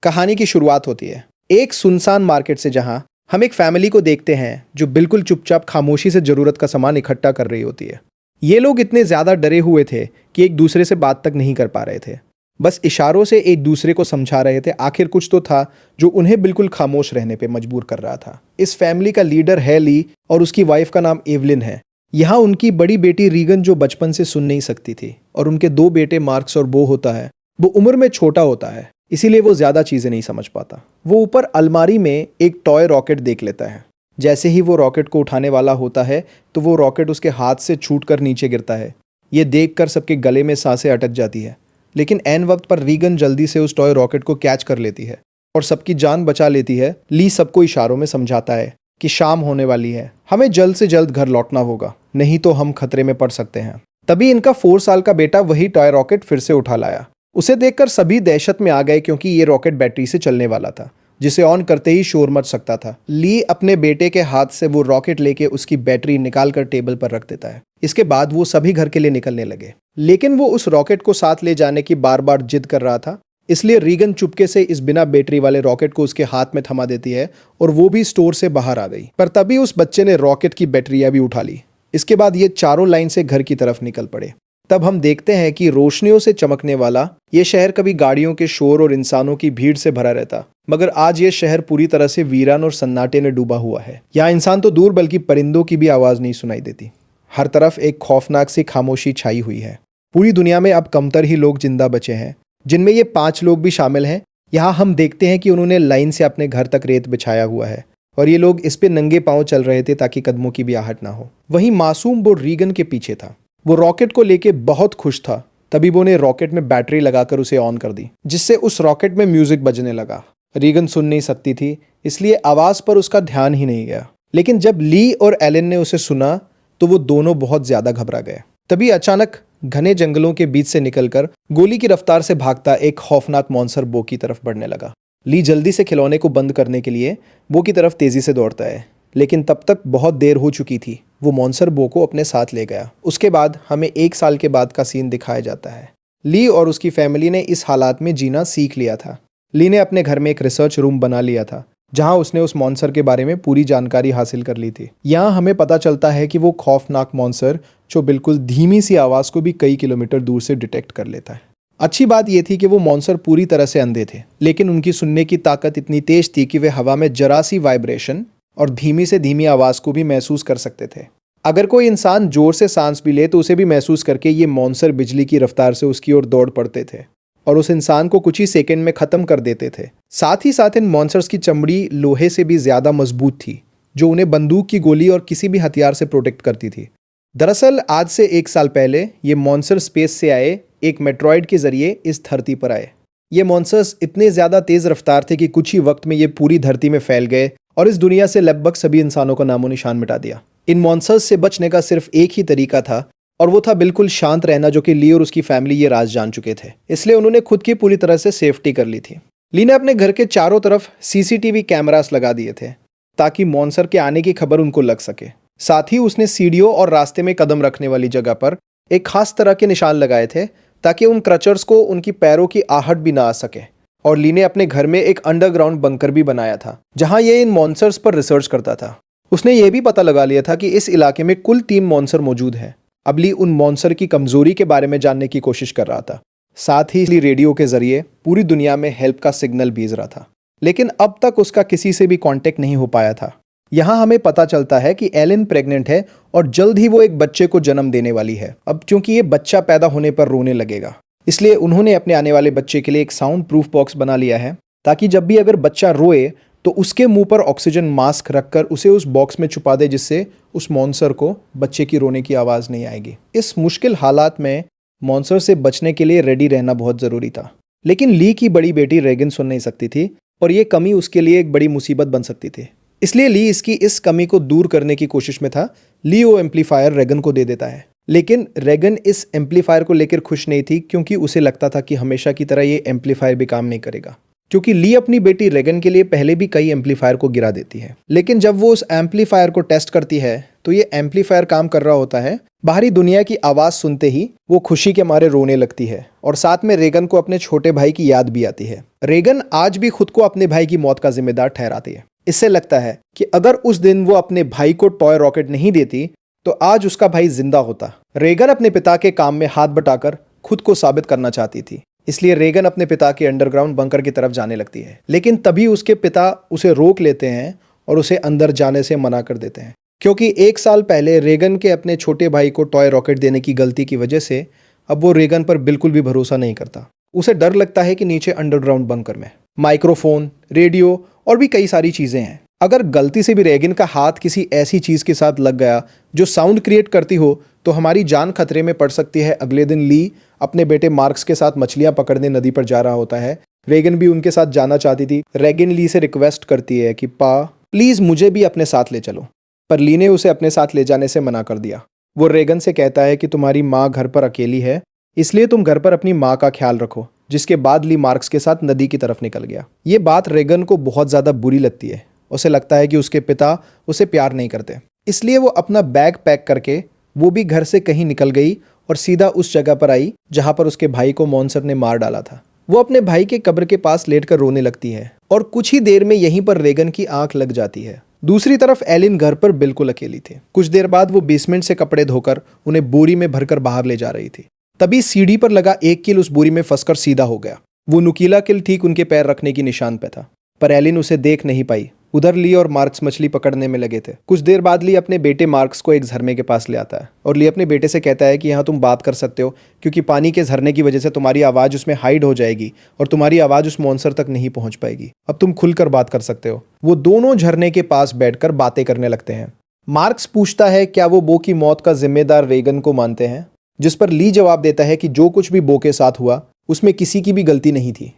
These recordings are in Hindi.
कहानी की शुरुआत होती है एक सुनसान मार्केट से, जहां हम एक फैमिली को देखते हैं जो बिल्कुल चुपचाप खामोशी से जरूरत का सामान इकट्ठा कर रही होती है। ये लोग इतने ज्यादा डरे हुए थे कि एक दूसरे से बात तक नहीं कर पा रहे थे, बस इशारों से एक दूसरे को समझा रहे थे। आखिर कुछ तो था जो उन्हें बिल्कुल खामोश रहने पे मजबूर कर रहा था। इस फैमिली का लीडर है ली और उसकी वाइफ का नाम एवलिन है। यहाँ उनकी बड़ी बेटी रीगन जो बचपन से सुन नहीं सकती थी, और उनके दो बेटे मार्क्स और बो होता है। वो उम्र में छोटा होता है, इसीलिए वो ज्यादा चीजें नहीं समझ पाता। वो ऊपर अलमारी में एक टॉय रॉकेट देख लेता है। जैसे ही वो रॉकेट को उठाने वाला होता है तो वो रॉकेट उसके हाथ से छूटकर नीचे गिरता है। ये देखकर सबके गले में सांसें अटक जाती है, लेकिन ऐन वक्त पर रीगन जल्दी से उस टॉय रॉकेट को कैच कर लेती है और सबकी जान बचा लेती है। ली सबको इशारों में समझाता है कि शाम होने वाली है, हमें जल्द से जल्द घर लौटना होगा, नहीं तो हम खतरे में पड़ सकते हैं। तभी इनका 4 साल का बेटा वही टॉय रॉकेट फिर से उठा लाया। उसे देखकर सभी दहशत में आ गए, क्योंकि ये रॉकेट बैटरी से चलने वाला था, जिसे ऑन करते ही शोर मच सकता था। ली अपने बेटे के हाथ से वो रॉकेट लेके उसकी बैटरी निकाल कर टेबल पर रख देता है। इसके बाद वो सभी घर के लिए निकलने लगे, लेकिन वो उस रॉकेट को साथ ले जाने की बार बार जिद कर रहा था। इसलिए रीगन चुपके से इस बिना बैटरी वाले रॉकेट को उसके हाथ में थमा देती है और वो भी स्टोर से बाहर आ गई। पर तभी उस बच्चे ने रॉकेट की बैटरियां भी उठा ली। इसके बाद ये चारों लाइन से घर की तरफ निकल पड़े। तब हम देखते हैं कि रोशनियों से चमकने वाला ये शहर कभी गाड़ियों के शोर और इंसानों की भीड़ से भरा रहता, मगर आज ये शहर पूरी तरह से वीरान और सन्नाटे में डूबा हुआ है। यहाँ इंसान तो दूर, बल्कि परिंदों की भी आवाज नहीं सुनाई देती। हर तरफ एक खौफनाक सी खामोशी छाई हुई है। पूरी दुनिया में अब कमतर ही लोग जिंदा बचे हैं, जिनमें ये 5 लोग भी शामिल हैं। यहाँ हम देखते हैं कि उन्होंने लाइन से अपने घर तक रेत बिछाया हुआ है, और ये लोग इस पे नंगे पांव चल रहे थे ताकि कदमों की भी आहट ना हो। वहीं मासूम वो रीगन के पीछे था। वो रॉकेट को लेके बहुत खुश था। तभी वो ने रॉकेट में बैटरी लगाकर उसे ऑन कर दी, जिससे उस रॉकेट में म्यूजिक बजने लगा। रीगन सुन नहीं सकती थी, इसलिए आवाज पर उसका ध्यान ही नहीं गया। लेकिन जब ली और एलन ने उसे सुना तो वो दोनों बहुत ज्यादा घबरा गए। तभी अचानक घने जंगलों के बीच से निकलकर गोली की रफ्तार से भागता एक खौफनाक मॉन्स्टर बो की तरफ बढ़ने लगा। ली जल्दी से खिलौने को बंद करने के लिए बो की तरफ तेजी से दौड़ता है, लेकिन तब तक बहुत देर हो चुकी थी। वो मॉन्स्टर बो को अपने साथ ले गया। उसके बाद हमें 1 साल के बाद का सीन दिखाया जाता है। ली और उसकी फैमिली ने इस हालात में जीना सीख लिया था। ली ने अपने घर में एक रिसर्च रूम बना लिया था, जहां उसने उस मॉन्स्टर के बारे में पूरी जानकारी हासिल कर ली थी। यहाँ हमें पता चलता है कि वो खौफनाक मॉन्स्टर जो बिल्कुल धीमी सी आवाज को भी कई किलोमीटर दूर से डिटेक्ट कर लेता है। अच्छी बात यह थी कि वो मॉन्स्टर पूरी तरह से अंधे थे, लेकिन उनकी सुनने की ताकत इतनी तेज थी कि वे हवा में जरा सी वाइब्रेशन और धीमी से धीमी आवाज को भी महसूस कर सकते थे। अगर कोई इंसान जोर से सांस भी ले तो उसे भी महसूस करके ये मॉन्स्टर बिजली की रफ्तार से उसकी ओर दौड़ पड़ते थे और उस इंसान को कुछ ही सेकंड में खत्म कर देते थे। साथ ही साथ इन मॉन्स्टर्स की चमड़ी लोहे से भी ज्यादा मजबूत थी, जो उन्हें बंदूक की गोली और किसी भी हथियार से प्रोटेक्ट करती थी। दरअसल आज से 1 साल पहले ये मॉन्स्टर स्पेस से आए एक मेट्रॉइड के जरिए इस धरती पर आए। ये मॉन्स्टर्स इतने ज्यादा तेज रफ्तार थे कि कुछ ही वक्त में ये पूरी धरती में फैल गए और इस दुनिया से लगभग सभी इंसानों का नामो निशान मिटा दिया। इन मॉन्स्टर्स से बचने का सिर्फ एक ही तरीका था, और वो था बिल्कुल शांत रहना, जो कि ली और उसकी फैमिली ये राज जान चुके थे। इसलिए उन्होंने खुद की पूरी तरह से सेफ्टी कर ली थी। ली ने अपने घर के चारों तरफ सीसीटीवी कैमरास लगा दिए थे ताकि मॉन्स्टर के आने की खबर उनको लग सके। साथ ही उसने सीढ़ियों और रास्ते में कदम रखने वाली जगह पर एक खास तरह के निशान लगाए थे ताकि उन क्रचर्स को उनकी पैरों की आहट भी ना आ सके। और ली ने अपने घर में एक अंडरग्राउंड बंकर भी बनाया था, जहां ये इन मॉन्स्टर्स पर रिसर्च करता था। उसने ये भी पता लगा लिया था कि इस इलाके में कुल 3 मॉन्स्टर मौजूद हैं। अब ली उन मॉन्स्टर की कमजोरी के बारे में जानने की कोशिश कर रहा था। साथ ही ली रेडियो के जरिए पूरी दुनिया में हेल्प का सिग्नल भेज रहा था, लेकिन अब तक उसका किसी से भी कांटेक्ट नहीं हो पाया था। यहाँ हमें पता चलता है कि एलन प्रेग्नेंट है और जल्द ही वो एक बच्चे को जन्म देने वाली है। अब क्योंकि ये बच्चा पैदा होने पर रोने लगेगा, इसलिए उन्होंने अपने आने वाले बच्चे के लिए एक साउंड प्रूफ बॉक्स बना लिया है, ताकि जब भी अगर बच्चा रोए तो उसके मुंह पर ऑक्सीजन मास्क रखकर उसे उस बॉक्स में छुपा दे, जिससे उस मॉन्स्टर को बच्चे की रोने की आवाज़ नहीं आएगी। इस मुश्किल हालात में मॉन्स्टर से बचने के लिए रेडी रहना बहुत ज़रूरी था, लेकिन ली की बड़ी बेटी रेगन सुन नहीं सकती थी और ये कमी उसके लिए एक बड़ी मुसीबत बन सकती थी। इसलिए ली इसकी इस कमी को दूर करने की कोशिश में था। ली वो एम्पलीफायर रेगन को दे देता है, लेकिन रेगन इस एम्पलीफायर को लेकर खुश नहीं थी, क्योंकि उसे लगता था कि हमेशा की तरह ये एम्पलीफायर भी काम नहीं करेगा। क्योंकि ली अपनी बेटी रेगन के लिए पहले भी कई एम्पलीफायर को गिरा देती है, लेकिन जब वो उस एम्पलीफायर को टेस्ट करती है तो ये एम्पलीफायर काम कर रहा होता है। बाहरी दुनिया की आवाज सुनते ही वो खुशी के मारे रोने लगती है और साथ में रेगन को अपने छोटे भाई की याद भी आती है। रेगन आज भी खुद को अपने भाई की मौत का जिम्मेदार ठहराती है। इससे लगता है कि अगर उस दिन वो अपने भाई को टॉय रॉकेट नहीं देती तो आज उसका भाई जिंदा होता। रेगन अपने पिता के काम में हाथ बटाकर खुद को साबित करना चाहती थी, इसलिए रेगन अपने पिता के अंडरग्राउंड बंकर की तरफ जाने लगती है। लेकिन तभी उसके पिता उसे रोक लेते हैं और उसे अंदर जाने से मना कर देते हैं, क्योंकि 1 साल पहले रेगन के अपने छोटे भाई को टॉय रॉकेट देने की गलती की वजह से अब वो रेगन पर बिल्कुल भी भरोसा नहीं करता। उसे डर लगता है कि नीचे अंडरग्राउंड बंकर में माइक्रोफोन, रेडियो और भी कई सारी चीजें हैं। अगर गलती से भी रेगन का हाथ किसी ऐसी चीज के साथ लग गया जो साउंड क्रिएट करती हो तो हमारी जान खतरे में पड़ सकती है। अगले दिन ली अपने बेटे मार्क्स के साथ मछलियां पकड़ने नदी पर जा रहा होता है। रेगन भी उनके साथ जाना चाहती थी। रेगन ली से रिक्वेस्ट करती है कि पा प्लीज मुझे भी अपने साथ ले चलो, पर ली ने उसे अपने साथ ले जाने से मना कर दिया। वो रेगन से कहता है कि तुम्हारी माँ घर पर अकेली है, इसलिए तुम घर पर अपनी माँ का ख्याल रखो। जिसके बाद ली मार्क्स के साथ नदी की तरफ निकल गया। ये बात रेगन को बहुत ज्यादा बुरी लगती है। उसे लगता है कि उसके पिता उसे प्यार नहीं करते, इसलिए वो अपना बैग पैक करके वो भी घर से कहीं निकल गई और सीधा उस जगह पर आई जहां पर उसके भाई को मॉन्स्टर ने मार डाला था। वो अपने भाई के कब्र के पास लेटकर रोने लगती है और कुछ ही देर में यहीं पर रेगन की आंख लग जाती है। दूसरी तरफ एलिन घर पर बिल्कुल अकेली थी। कुछ देर बाद वो बेसमेंट से कपड़े धोकर उन्हें बोरी में भरकर बाहर ले जा रही थी। तभी सीढ़ी पर लगा एक कील उस बोरी में फंसकर सीधा हो गया। वो नुकीला कील ठीक उनके पैर रखने की निशान पे था, पर एलिन उसे देख नहीं पाई। उधर ली और मार्क्स मछली पकड़ने में लगे थे। कुछ देर बाद ली अपने बेटे मार्क्स को एक झरने के पास ले आता है और ली अपने बेटे से कहता है कि यहाँ तुम बात कर सकते हो, क्योंकि पानी के झरने की वजह से तुम्हारी आवाज उसमें हाइड हो जाएगी और तुम्हारी आवाज उस मॉन्स्टर तक नहीं पहुंच पाएगी। अब तुम खुलकर बात कर सकते हो। वो दोनों झरने के पास बैठकर बातें करने लगते हैं। मार्क्स पूछता है क्या वो बो की मौत का जिम्मेदार रेगन को मानते हैं, जिस पर ली जवाब देता है कि जो कुछ भी बो के साथ हुआ उसमें किसी की भी गलती नहीं थी।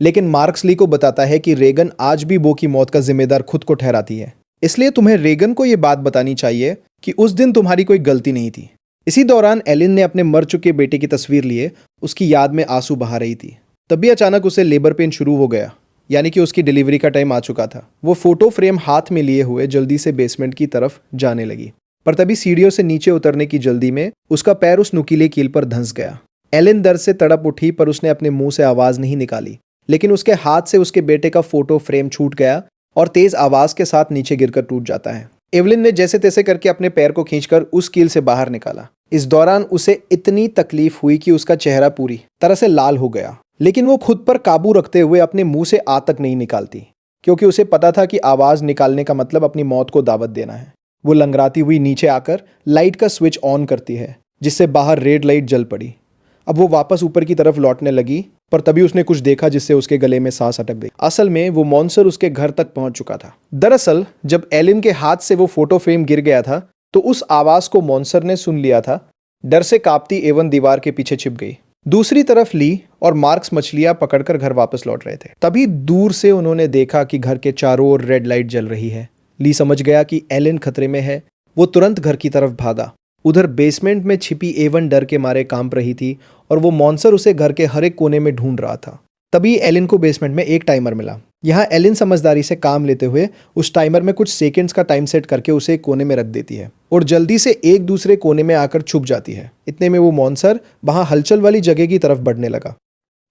लेकिन मार्क्स ली को बताता है कि रेगन आज भी बो की मौत का जिम्मेदार खुद को ठहराती है, इसलिए तुम्हें रेगन को यह बात बतानी चाहिए कि उस दिन तुम्हारी कोई गलती नहीं थी। इसी दौरान एलिन ने अपने मर चुके बेटे की तस्वीर लिए उसकी याद में आंसू बहा रही थी। तभी अचानक उसे लेबर पेन शुरू हो गया, यानी कि उसकी डिलीवरी का टाइम आ चुका था। वो फोटो फ्रेम हाथ में लिए हुए जल्दी से बेसमेंट की तरफ जाने लगी, पर तभी सीढ़ियों से नीचे उतरने की जल्दी में उसका पैर उस नुकीले कील पर धंस गया। एलिन दर्द से तड़प उठी, पर उसने अपने मुंह से आवाज नहीं निकाली, लेकिन उसके हाथ से उसके बेटे का फोटो फ्रेम छूट गया और तेज आवाज के साथ नीचे गिरकर टूट जाता है। एवलिन ने जैसे तैसे करके अपने पैर को खींचकर उस कील से बाहर निकाला। इस दौरान उसे इतनी तकलीफ हुई कि उसका चेहरा पूरी तरह से लाल हो गया, लेकिन वो खुद पर काबू रखते हुए अपने मुंह से आ तक नहीं निकालती, क्योंकि उसे पता था कि आवाज निकालने का मतलब अपनी मौत को दावत देना है। वो लंगड़ाती हुई नीचे आकर लाइट का स्विच ऑन करती है, जिससे बाहर रेड लाइट जल पड़ी। अब वो वापस ऊपर की तरफ लौटने लगी, पर तभी उसने कुछ देखा जिससे उसके गले में सांस अटक गई। असल में वो मॉन्स्टर उसके घर तक पहुंच चुका था। दरअसल जब एलिन के हाथ से वो फोटो फ्रेम गिर गया था तो उस आवाज को मॉन्स्टर ने सुन लिया था। डर से कांपती एवन दीवार के पीछे छिप गई। दूसरी तरफ ली और मार्क्स मछलियां पकड़कर घर वापस लौट रहे थे। तभी दूर से उन्होंने देखा कि घर के चारों ओर रेड लाइट जल रही है। ली समझ गया कि एलिन खतरे में है। वो तुरंत घर की तरफ भागा। उधर बेसमेंट में छिपी एवन डर के मारे कांप रही थी और वो मॉन्स्टर उसे घर के हर एक कोने में ढूंढ रहा था। तभी एलिन को बेसमेंट में एक टाइमर मिला। यहाँ एलिन समझदारी से काम लेते हुए उस टाइमर में कुछ सेकंड्स का टाइम सेट करके उसे एक कोने में रख देती है और जल्दी से एक दूसरे कोने में आकर छुप जाती है। इतने में वो मॉन्स्टर वहां हलचल वाली जगह की तरफ बढ़ने लगा।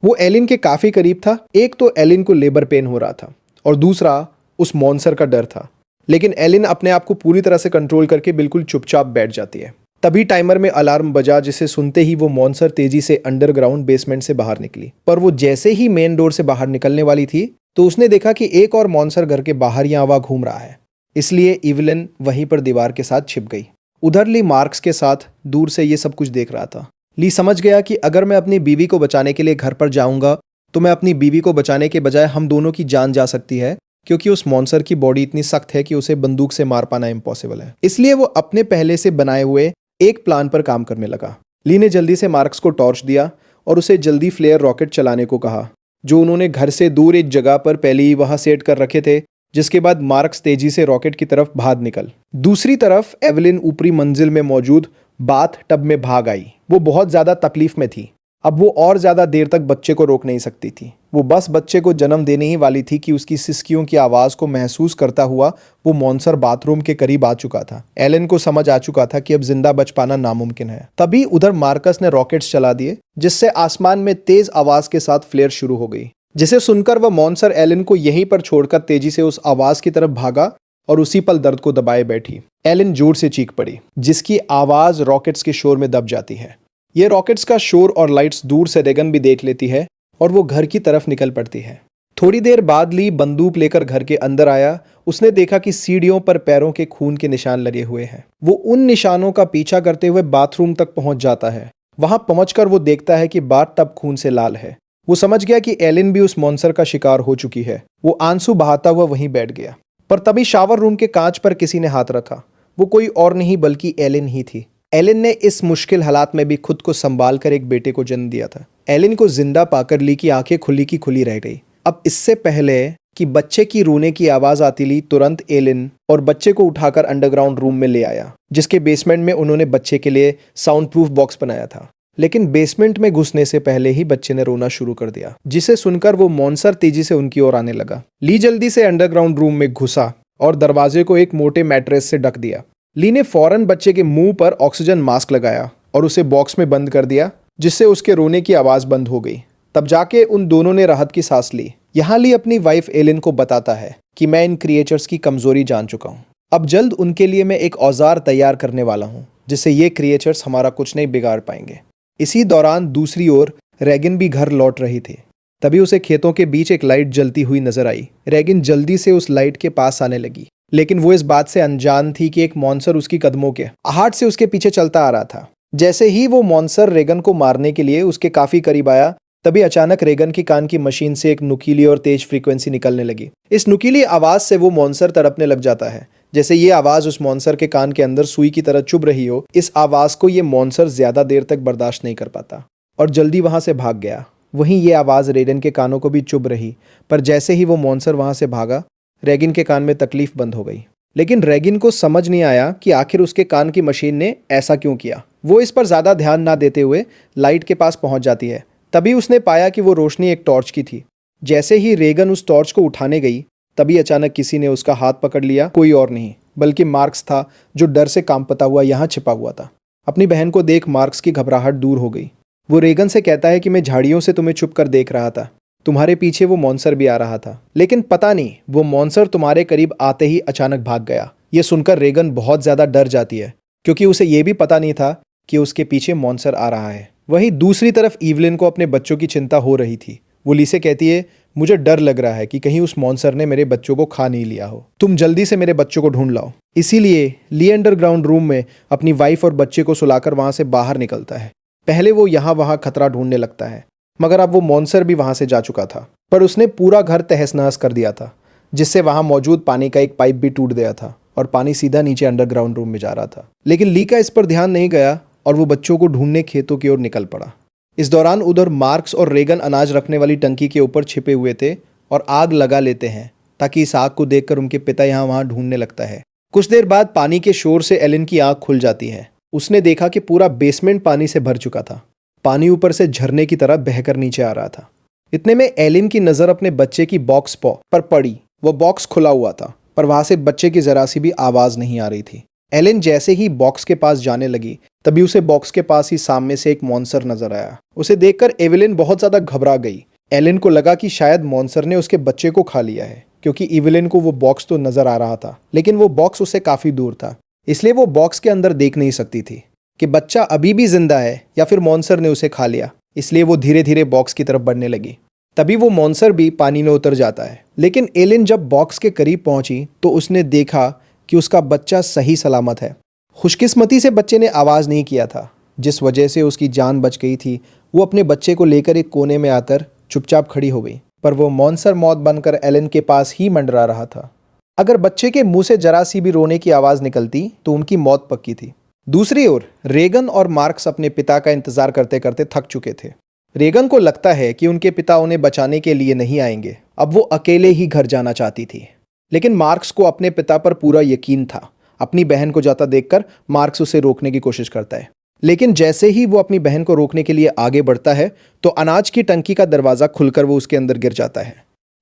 वो एलिन के काफी करीब था। एक तो एलिन को लेबर पेन हो रहा था और दूसरा उस मॉन्स्टर का डर था, लेकिन एलिन अपने आप को पूरी तरह से कंट्रोल करके बिल्कुल चुपचाप बैठ जाती है। तभी टाइमर में अलार्म बजा, जिसे सुनते ही वो मॉन्स्टर तेजी से अंडरग्राउंड बेसमेंट से बाहर निकली। पर वो जैसे ही मेन डोर से बाहर निकलने वाली थी तो उसने देखा कि एक और मॉन्स्टर घर के बाहर यहाँ वहाँ घूम रहा है, इसलिए इवलिन वहीं पर दीवार के साथ छिप गई। उधर ली मार्क्स के साथ दूर से ये सब कुछ देख रहा था। ली समझ गया कि अगर मैं अपनी बीवी को बचाने के लिए घर पर जाऊंगा तो मैं अपनी बीवी को बचाने के बजाय हम दोनों की जान जा सकती है, क्योंकि उस मॉन्स्टर की बॉडी इतनी सख्त है कि उसे बंदूक से मार पाना इम्पॉसिबल है। इसलिए वो अपने पहले से बनाए हुए एक प्लान पर काम करने लगा। ली ने जल्दी से मार्क्स को टॉर्च दिया और उसे जल्दी फ्लेयर रॉकेट चलाने को कहा, जो उन्होंने घर से दूर एक जगह पर पहले ही वहां सेट कर रखे थे। जिसके बाद मार्क्स तेजी से रॉकेट की तरफ भाग निकल। दूसरी तरफ एवलिन ऊपरी मंजिल में मौजूद बाथ टब में भाग आई। वो बहुत ज्यादा तकलीफ में थी। अब वो और ज्यादा देर तक बच्चे को रोक नहीं सकती थी। वो बस बच्चे को जन्म देने ही वाली थी कि उसकी सिसकियों की आवाज को महसूस करता हुआ वो मॉन्स्टर बाथरूम के करीब आ चुका था। एलन को समझ आ चुका था कि अब जिंदा बच पाना नामुमकिन है। तभी उधर मार्कस ने रॉकेट्स चला दिए, जिससे आसमान में तेज आवाज के साथ फ्लेयर शुरू हो गई, जिसे सुनकर वह मॉन्स्टर एलन को यहीं पर छोड़कर तेजी से उस आवाज की तरफ भागा और उसी पल दर्द को दबाए बैठी। एलन जोर से चीख पड़ी, जिसकी आवाज रॉकेट्स के शोर में दब जाती है। ये रॉकेट्स का शोर और लाइट्स दूर से रेगन भी देख लेती है और वो घर की तरफ निकल पड़ती है। थोड़ी देर बाद ली बंदूक लेकर घर के अंदर आया। उसने देखा कि सीढ़ियों पर पैरों के खून के निशान लगे हुए हैं। वो उन निशानों का पीछा करते हुए बाथरूम तक पहुंच जाता है। वहां पहुंचकर वो देखता है कि बाथटब खून से लाल है। वो समझ गया कि एलिन भी उस मॉन्स्टर का शिकार हो चुकी है। वो आंसू बहाता हुआ वहीं बैठ गया, पर तभी शावर रूम के कांच पर किसी ने हाथ रखा। वो कोई और नहीं बल्कि एलिन ही थी। एलिन ने इस मुश्किल हालात में भी खुद को संभाल कर एक बेटे को जन्म दिया था। एलिन को जिंदा पाकर ली की आंखें खुली की खुली रह गई। अब इससे पहले कि बच्चे की रोने की आवाज आती, ली तुरंत एलिन और बच्चे को उठाकर अंडरग्राउंड रूम में ले आया, जिसके बेसमेंट में उन्होंने बच्चे के लिए साउंड प्रूफ बॉक्स बनाया था। लेकिन बेसमेंट में घुसने से पहले ही बच्चे ने रोना शुरू कर दिया, जिसे सुनकर वो मॉन्स्टर तेजी से उनकी ओर आने लगा। ली जल्दी से अंडरग्राउंड रूम में घुसा और दरवाजे को एक मोटे मैट्रेस से ढक दिया। ली ने फौरन बच्चे के मुंह पर ऑक्सीजन मास्क लगाया और उसे बॉक्स में बंद कर दिया, जिससे उसके रोने की आवाज बंद हो गई। तब जाके उन दोनों ने राहत की सांस ली। यहाँ ली अपनी वाइफ एलिन को बताता है कि मैं इन क्रिएचर्स की कमजोरी जान चुका हूँ। अब जल्द उनके लिए मैं एक औजार तैयार करने वाला हूँ, जिससे ये क्रिएचर्स हमारा कुछ नहीं बिगाड़ पाएंगे। इसी दौरान दूसरी ओर रेगिन भी घर लौट रही थी। तभी उसे खेतों के बीच एक लाइट जलती हुई नजर आई। रेगिन जल्दी से उस लाइट के पास आने लगी, लेकिन वो इस बात से अनजान थी कि एक मॉन्स्टर उसकी कदमों के आहट से उसके पीछे चलता आ रहा था। जैसे ही वो मॉन्स्टर रेगन को मारने के लिए उसके काफी करीब आया, तभी अचानक रेगन की कान की मशीन से एक नुकीली और तेज फ्रीक्वेंसी निकलने लगी। इस नुकीली आवाज से वो मॉन्स्टर तड़पने लग जाता है, जैसे ये आवाज उस मॉन्स्टर के कान के अंदर सुई की तरह चुभ रही हो। इस आवाज को ये मॉन्स्टर ज्यादा देर तक बर्दाश्त नहीं कर पाता और जल्दी वहां से भाग गया। वहीं ये आवाज रेगन के कानों को भी चुभ रही, पर जैसे ही वो मॉन्स्टर वहां से भागा, रेगिन के कान में तकलीफ बंद हो गई। लेकिन रेगिन को समझ नहीं आया कि आखिर उसके कान की मशीन ने ऐसा क्यों किया। वो इस पर ज्यादा ध्यान ना देते हुए लाइट के पास पहुंच जाती है। तभी उसने पाया कि वो रोशनी एक टॉर्च की थी। जैसे ही रेगन उस टॉर्च को उठाने गई, तभी अचानक किसी ने उसका हाथ पकड़ लिया। कोई और नहीं बल्कि मार्क्स था, जो डर से कांपता हुआ यहाँ छिपा हुआ था। अपनी बहन को देख मार्क्स की घबराहट दूर हो गई। वो रेगन से कहता है कि मैं झाड़ियों से तुम्हें छुप कर देख रहा था। तुम्हारे पीछे वो मॉन्स्टर भी आ रहा था, लेकिन पता नहीं वो मॉन्स्टर तुम्हारे करीब आते ही अचानक भाग गया। ये सुनकर रेगन बहुत ज्यादा डर जाती है, क्योंकि उसे ये भी पता नहीं था कि उसके पीछे मॉन्स्टर आ रहा है। वहीं दूसरी तरफ इवलिन को अपने बच्चों की चिंता हो रही थी। वो ली से कहती है, मुझे डर लग रहा है कि कहीं उस मॉन्स्टर ने मेरे बच्चों को खा नहीं लिया हो। तुम जल्दी से मेरे बच्चों को ढूंढ लाओ। इसीलिए ली अंडरग्राउंड रूम में अपनी वाइफ और बच्चे को सुलाकर वहां से बाहर निकलता है। पहले वो यहाँ वहां खतरा ढूंढने लगता है, मगर अब वो मॉन्स्टर भी वहां से जा चुका था। पर उसने पूरा घर तहस नहस कर दिया था, जिससे वहां मौजूद पानी का एक पाइप भी टूट गया था और पानी सीधा नीचे अंडरग्राउंड रूम में जा रहा था। लेकिन ली का इस पर ध्यान नहीं गया और वो बच्चों को ढूंढने खेतों की ओर निकल पड़ा। इस दौरान उधर मार्क्स और रेगन अनाज रखने वाली टंकी के ऊपर छिपे हुए थे और आग लगा लेते हैं, ताकि इस आग को देखकर उनके पिता यहाँ वहां ढूंढने लगता है। कुछ देर बाद पानी के शोर से एलिन की आंख खुल जाती है। उसने देखा कि पूरा बेसमेंट पानी से भर चुका था। पानी ऊपर से झरने की तरह बहकर नीचे आ रहा था। इतने में एलिन की नजर अपने बच्चे की बॉक्स पर पड़ी। वो बॉक्स खुला हुआ था, पर वहां से बच्चे की जरा सी भी आवाज नहीं आ रही थी। एलिन जैसे ही बॉक्स के पास जाने लगी, तभी उसे बॉक्स के पास ही सामने से एक मॉन्स्टर नजर आया। उसे देखकर एविलिन बहुत ज्यादा घबरा गई। एलिन को लगा कि शायद मॉन्स्टर ने उसके बच्चे को खा लिया है, क्योंकि एविलिन को वो बॉक्स तो नजर आ रहा था, लेकिन वो बॉक्स उससे काफी दूर था। इसलिए वो बॉक्स के अंदर देख नहीं सकती थी कि बच्चा अभी भी जिंदा है या फिर मॉन्स्टर ने उसे खा लिया। इसलिए वो धीरे धीरे बॉक्स की तरफ बढ़ने लगी। तभी वो मॉन्स्टर भी पानी में उतर जाता है। लेकिन एलिन जब बॉक्स के करीब पहुंची तो उसने देखा कि उसका बच्चा सही सलामत है। खुशकिस्मती से बच्चे ने आवाज नहीं किया था, जिस वजह से उसकी जान बच गई थी। वो अपने बच्चे को लेकर एक कोने में आकर चुपचाप खड़ी हो गई, पर वो मॉन्स्टर मौत बनकर एलिन के पास ही मंडरा रहा था। अगर बच्चे के मुंह से जरा सी भी रोने की आवाज निकलती तो उनकी मौत पक्की थी। दूसरी ओर रेगन और मार्क्स अपने पिता का इंतजार करते करते थक चुके थे। रेगन को लगता है कि उनके पिता उन्हें बचाने के लिए नहीं आएंगे। अब वो अकेले ही घर जाना चाहती थी। लेकिन मार्क्स को अपने पिता पर पूरा यकीन था। अपनी बहन को जाता देखकर मार्क्स उसे रोकने की कोशिश करता है। लेकिन जैसे ही वो अपनी बहन को रोकने के लिए आगे बढ़ता है तो अनाज की टंकी का दरवाजा खुलकर वो उसके अंदर गिर जाता है।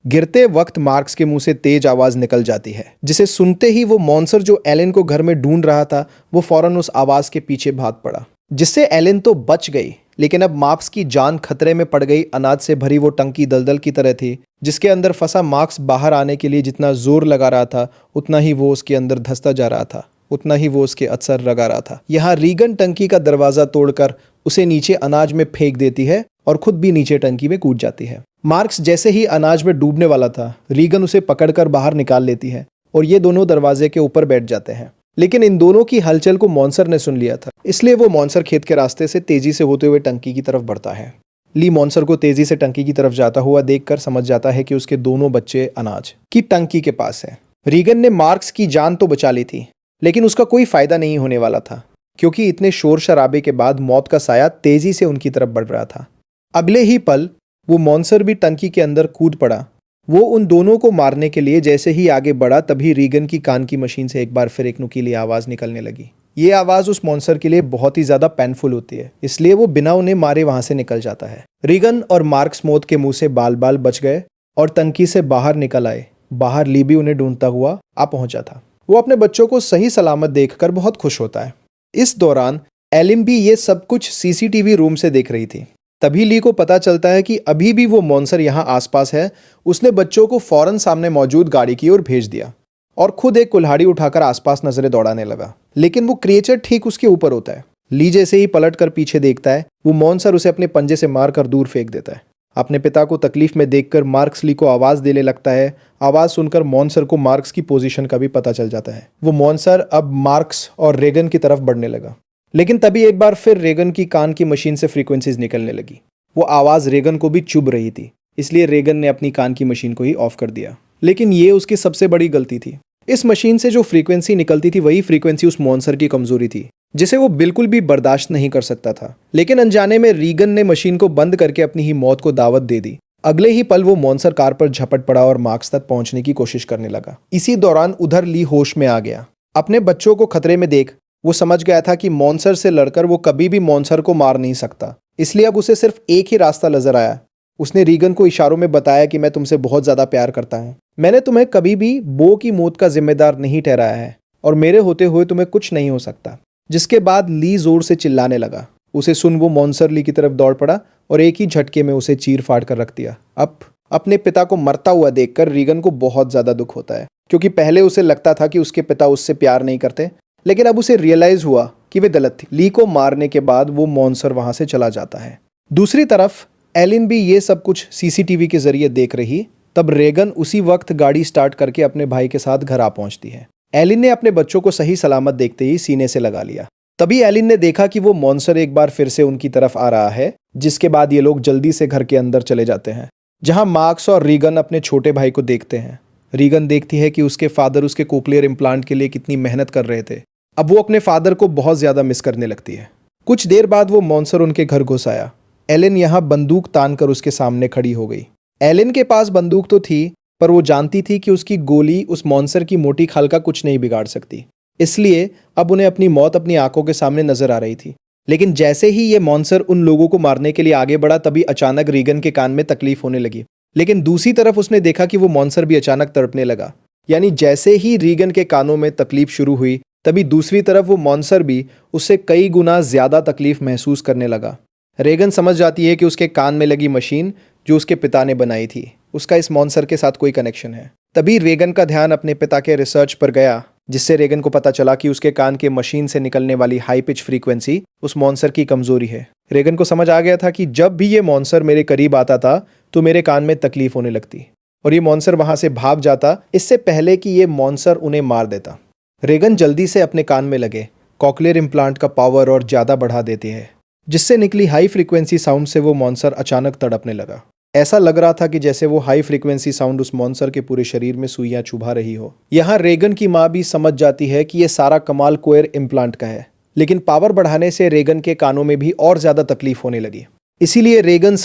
गिरते वक्त मार्क्स के मुंह से तेज आवाज निकल जाती है, जिसे सुनते ही वो मॉन्स्टर जो एलन को घर में ढूंढ रहा था वो फौरन उस आवाज के पीछे भाग पड़ा, जिससे एलन तो बच गई, लेकिन अब मार्क्स की जान खतरे में पड़ गई। अनाज से भरी वो टंकी दलदल की तरह थी, जिसके अंदर फंसा मार्क्स बाहर आने के लिए जितना जोर लगा रहा था उतना ही वो उसके अंदर धंसता जा रहा था, उतना ही वो उसके असर लगा रहा था। यहाँ रीगन टंकी का दरवाजा तोड़कर उसे नीचे अनाज में फेंक देती है और खुद भी नीचे टंकी में कूद जाती है। मार्क्स जैसे ही अनाज में डूबने वाला था, रीगन उसे पकड़कर बाहर निकाल लेती है और ये दोनों दरवाजे के ऊपर बैठ जाते हैं। लेकिन इन दोनों की हलचल को मॉन्स्टर ने सुन लिया था, इसलिए वो मॉन्स्टर खेत के रास्ते से तेजी से होते हुए टंकी की तरफ बढ़ता है। ली मॉन्स्टर को तेजी से टंकी की तरफ जाता हुआ देखकर समझ जाता है कि उसके दोनों बच्चे अनाज की टंकी के पास हैं। रीगन ने मार्क्स की जान तो बचा ली थी, लेकिन उसका कोई फायदा नहीं होने वाला था, क्योंकि इतने शोर शराबे के बाद मौत का साया तेजी से उनकी तरफ बढ़ रहा था। अगले ही पल वो मॉन्स्टर भी टंकी के अंदर कूद पड़ा। वो उन दोनों को मारने के लिए जैसे ही आगे बढ़ा, तभी रीगन की कान की मशीन से एक बार फिर एक नुकीली आवाज निकलने लगी। ये आवाज उस मॉन्स्टर के लिए बहुत ही ज्यादा पेनफुल होती है, इसलिए वो बिना उन्हें मारे वहां से निकल जाता है। रीगन और मार्क्स मौत के मुंह से बाल बाल बच गए और टंकी से बाहर निकल आए। बाहर ली भी उन्हें ढूंढता हुआ आ पहुंचा था। वो अपने बच्चों को सही सलामत देखकर बहुत खुश होता है। इस दौरान एलिम भी ये सब कुछ सीसीटीवी रूम से देख रही थी। तभी ली को पता चलता है कि अभी भी वो मॉन्स्टर यहाँ आसपास है। उसने बच्चों को फौरन सामने मौजूद गाड़ी की ओर भेज दिया और खुद एक कुल्हाड़ी उठाकर आसपास नजरें दौड़ाने लगा, लेकिन वो क्रिएचर ठीक उसके ऊपर होता है। ली जैसे ही पलट कर पीछे देखता है, वो मॉन्स्टर उसे अपने पंजे से मारकर दूर फेंक देता है। अपने पिता को तकलीफ में देखकर मार्क्स ली को आवाज देने लगता है। आवाज सुनकर मॉन्स्टर को मार्क्स की पोजीशन का भी पता चल जाता है। वो मॉन्स्टर अब मार्क्स और रेगन की तरफ बढ़ने लगा, लेकिन तभी एक बार फिर रेगन की कान की मशीन से फ्रीक्वेंसीज निकलने लगी। वो आवाज रेगन को भी चुभ रही थी, इसलिए रेगन ने अपनी कान की मशीन को ही ऑफ कर दिया। लेकिन ये उसकी सबसे बड़ी गलती थी। इस मशीन से जो फ्रीक्वेंसी निकलती थी वही फ्रीक्वेंसी उस मॉन्स्टर की कमजोरी थी, जिसे वो बिल्कुल भी बर्दाश्त नहीं कर सकता था। लेकिन अनजाने में रीगन ने मशीन को बंद करके अपनी ही मौत को दावत दे दी। अगले ही पल वो मॉन्स्टर कार पर झपट पड़ा और मार्क्स तक पहुंचने की कोशिश करने लगा। इसी दौरान उधर ली होश में आ गया। अपने बच्चों को खतरे में देख वो समझ गया था कि मॉन्स्टर से लड़कर वो कभी भी मॉन्स्टर को मार नहीं सकता, इसलिए अब उसे सिर्फ एक ही रास्ता नजर आया। उसने रीगन को इशारों में बताया कि मैं तुमसे बहुत ज्यादा प्यार करता हूं। मैंने तुम्हें कभी भी बो की मौत का जिम्मेदार नहीं ठहराया है और मेरे होते हुए तुम्हें कुछ नहीं हो सकता। जिसके बाद ली जोर से चिल्लाने लगा। उसे सुन वो मॉन्स्टर ली की तरफ दौड़ पड़ा और एक ही झटके में उसे चीर फाड़ कर रख दिया। अब अपने पिता को मरता हुआ देखकर रीगन को बहुत ज्यादा दुख होता है, क्योंकि पहले उसे लगता था कि उसके पिता उससे प्यार नहीं करते, लेकिन अब उसे रियलाइज हुआ कि वे गलत थी। ली को मारने के बाद वो मॉन्स्टर वहां से चला जाता है। दूसरी तरफ एलिन भी ये सब कुछ सीसीटीवी के जरिए देख रही। तब रेगन उसी वक्त गाड़ी स्टार्ट करके अपने भाई के साथ घर आ पहुंचती है। एलिन ने अपने बच्चों को सही सलामत देखते ही सीने से लगा लिया। तभी एलिन ने देखा कि वो मॉन्स्टर एक बार फिर से उनकी तरफ आ रहा है, जिसके बाद ये लोग जल्दी से घर के अंदर चले जाते हैं, जहां मार्क्स और रीगन अपने छोटे भाई को देखते हैं। रीगन देखती है कि उसके फादर उसके कोक्लियर इम्प्लांट के लिए कितनी मेहनत कर रहे थे। अब वो अपने फादर को बहुत ज्यादा मिस करने लगती है। कुछ देर बाद वो मॉन्स्टर उनके घर घुस आया। एलिन यहाँ बंदूक तान कर उसके सामने खड़ी हो गई। एलिन के पास बंदूक तो थी, पर वो जानती थी कि उसकी गोली उस मॉन्स्टर की मोटी खाल का कुछ नहीं बिगाड़ सकती, इसलिए अब उन्हें अपनी मौत अपनी आंखों के सामने नजर आ रही थी। लेकिन जैसे ही ये मॉन्स्टर उन लोगों को मारने के लिए आगे बढ़ा, तभी अचानक रीगन के कान में तकलीफ होने लगी। लेकिन दूसरी तरफ उसने देखा कि वो मॉन्स्टर भी अचानक तड़पने लगा। यानी जैसे ही रीगन के कानों में तकलीफ शुरू हुई, तभी दूसरी तरफ वो मॉन्स्टर भी उससे कई गुना ज्यादा तकलीफ महसूस करने लगा। रेगन समझ जाती है कि उसके कान में लगी मशीन जो उसके पिता ने बनाई थी, उसका इस मॉन्स्टर के साथ कोई कनेक्शन है। तभी रेगन का ध्यान अपने पिता के रिसर्च पर गया, जिससे रेगन को पता चला कि उसके कान के मशीन से निकलने वाली हाई पिच फ्रीक्वेंसी उस मॉन्स्टर की कमजोरी है। रेगन को समझ आ गया था कि जब भी ये मॉन्स्टर मेरे करीब आता था तो मेरे कान में तकलीफ होने लगती और ये मॉन्स्टर वहां से भाग जाता, इससे पहले कि ये मॉन्स्टर उन्हें मार देता। रेगन जल्दी से अपने कान में लगे कॉक्लियर इम्प्लांट का पावर और ज्यादा बढ़ा देती है, जिससे निकली हाई फ्रीक्वेंसी साउंड से वो मॉन्स्टर अचानक तड़पने लगा। ऐसा लग रहा था कि जैसे वो हाई फ्रीक्वेंसी साउंड उस मॉन्स्टर के पूरे शरीर में सुइयां चुभा रही हो। यहाँ रेगन की माँ भी समझ जाती है कि ये सारा कमाल कोयर इम्प्लांट का है, लेकिन पावर बढ़ाने से रेगन के कानों में भी और ज्यादा तकलीफ होने लगी। इसीलिए रेगन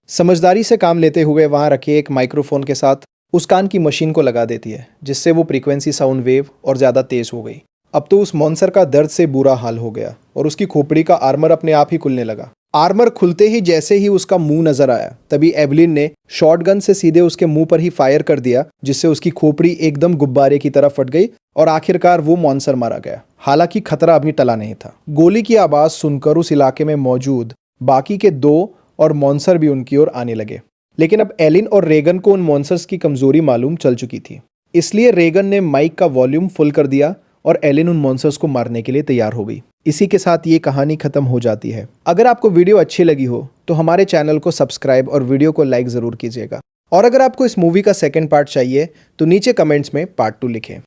समझदारी से काम लेते हुए वहां रखे एक माइक्रोफोन के साथ उस कान की मशीन को लगा देती है, जिससे वो फ्रीक्वेंसी साउंड वेव और ज्यादा तेज हो गई। अब तो उस मॉन्स्टर का दर्द से बुरा हाल हो गया और उसकी खोपड़ी का आर्मर अपने आप ही खुलने लगा। आर्मर खुलते ही जैसे ही उसका मुंह नजर आया, तभी एवलिन ने शॉटगन से सीधे उसके मुंह पर ही फायर कर दिया, जिससे उसकी खोपड़ी एकदम गुब्बारे की तरह फट गई और आखिरकार वो मॉन्स्टर मारा गया। हालांकि खतरा अभी टला नहीं था। गोली की आवाज सुनकर उस इलाके में मौजूद बाकी के 2 और मॉन्स्टर भी उनकी ओर आने लगे। लेकिन अब एलिन और रेगन को उन मॉन्स्टर्स की कमजोरी मालूम चल चुकी थी, इसलिए रेगन ने माइक का वॉल्यूम फुल कर दिया और एलिन उन मॉन्स्टर्स को मारने के लिए तैयार हो गई। इसी के साथ ये कहानी खत्म हो जाती है। अगर आपको वीडियो अच्छी लगी हो तो हमारे चैनल को सब्सक्राइब और वीडियो को लाइक जरूर कीजिएगा। और अगर आपको इस मूवी का सेकंड पार्ट चाहिए तो नीचे कमेंट्स में पार्ट 2 लिखें।